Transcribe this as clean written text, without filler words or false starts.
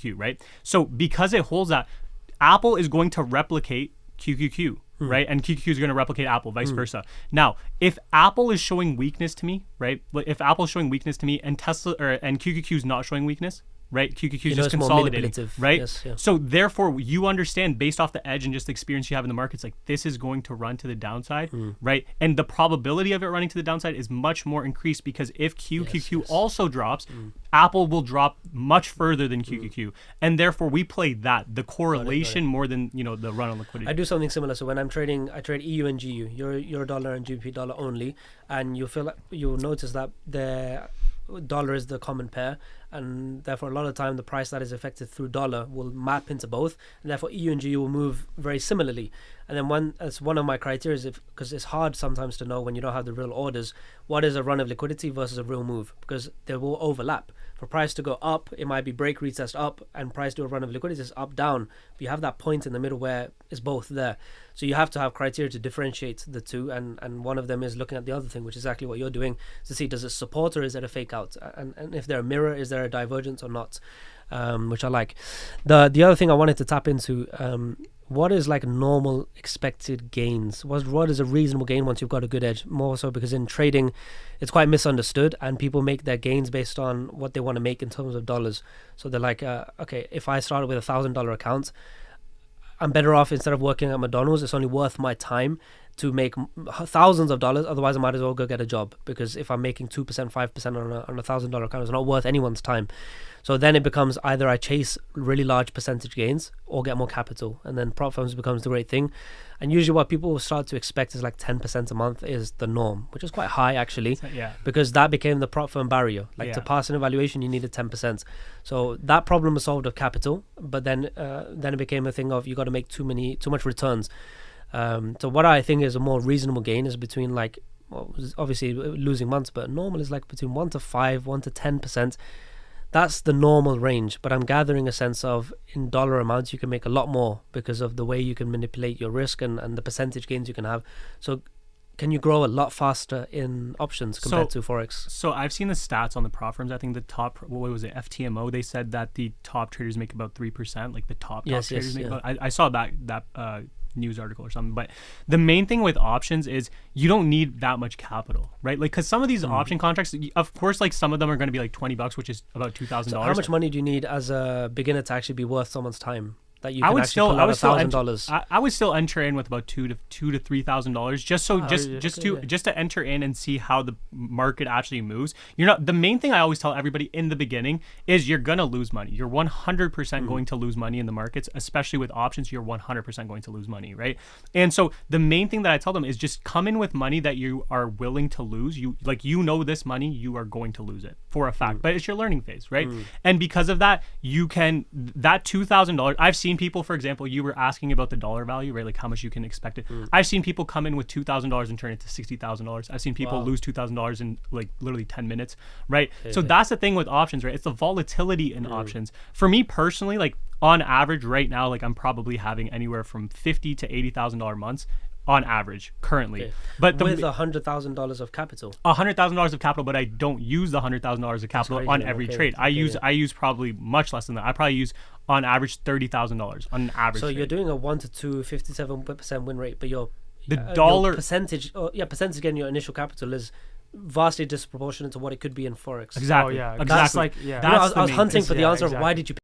QQQ, right? So because it holds that, Apple is going to replicate QQQ, right? And QQQ is going to replicate Apple, vice versa. Now, if Apple is showing weakness to me, right? If Apple is showing weakness to me and and QQQ is not showing weakness, right? QQQ is just consolidating, right? Yes, yeah. So therefore, you understand based off the edge and just the experience you have in the markets, like this is going to run to the downside, right? And the probability of it running to the downside is much more increased because if QQQ also drops, Apple will drop much further than QQQ, and therefore we play the correlation more than the run on liquidity. I do something similar. So when I'm trading, I trade EU and GU, Euro dollar and GBP dollar only, and you'll notice that the dollar is the common pair, and therefore a lot of the time the price that is affected through dollar will map into both, and therefore EU and GU will move very similarly. And then as one of my criteria, because it's hard sometimes to know when you don't have the real orders, what is a run of liquidity versus a real move, because they will overlap. For price to go up, it might be break retest up, and price to a run of liquidity is up down. But you have that point in the middle where it's both there. So you have to have criteria to differentiate the two, and one of them is looking at the other thing, which is exactly what you're doing, to see does it support or is it a fake out, and if they're a mirror, is there a divergence or not, which I like. The other thing I wanted to tap into, what is like normal expected gains? What is a reasonable gain once you've got a good edge? More so because in trading, it's quite misunderstood, and people make their gains based on what they want to make in terms of dollars. So they're like, okay, if I started with $1,000 account, I'm better off, instead of working at McDonald's, it's only worth my time to make thousands of dollars. Otherwise, I might as well go get a job, because if I'm making 2%, 5% on a $1,000 account, it's not worth anyone's time. So then it becomes either I chase really large percentage gains or get more capital, and then prop firms becomes the great thing. And usually what people will start to expect is like 10% a month is the norm, which is quite high actually, because that became the prop firm barrier. To pass an evaluation, you needed 10%. So that problem was solved of capital, but then it became a thing of you got to make too much returns. So what I think is a more reasonable gain is between obviously losing months, but normal is like between 1 to 5, 1 to 10%. That's the normal range, but I'm gathering a sense of in dollar amounts you can make a lot more because of the way you can manipulate your risk and the percentage gains you can have. So can you grow a lot faster in options compared to Forex? So I've seen the stats on the prop firms. I think the top, what was it, FTMO, they said that the top traders make about 3%, like the top traders make about, I saw that news article or something. But the main thing with options is you don't need that much capital, right? Like, because some of these option contracts, of course, like some of them are going to be like $20, which is about $2,000. So how much money do you need as a beginner to actually be worth someone's time? That you can actually pull out $1,000. I would still enter in with about $2,000 to $3,000, just to enter in and see how the market actually moves. The main thing I always tell everybody in the beginning is you're gonna lose money. You're 100% going to lose money in the markets, especially with options. You're 100% going to lose money, right? And so the main thing that I tell them is just come in with money that you are willing to lose. This money, you are going to lose it for a fact, but it's your learning phase, right? And because of that, that $2,000. I've seen people, for example, you were asking about the dollar value, right? Like how much you can expect it. I've seen people come in with $2,000 and turn it to $60,000. I've seen people lose $2,000 in like literally 10 minutes, right? So that's the thing with options, right? It's the volatility in options. For me personally, like on average right now, like I'm probably having anywhere from $50,000 to $80,000 months on average currently, but with $100,000 of capital. $100,000 of capital, but I don't use the $100,000 of capital on every trade. I use probably much less than that. I probably use on average $30,000 on an average. So trade. You're doing a 1 to 2, 57% win rate, but your dollar percentage, again, your initial capital is vastly disproportionate to what it could be in Forex. Exactly. Oh, yeah. Exactly. That's I was hunting for the answer of why did you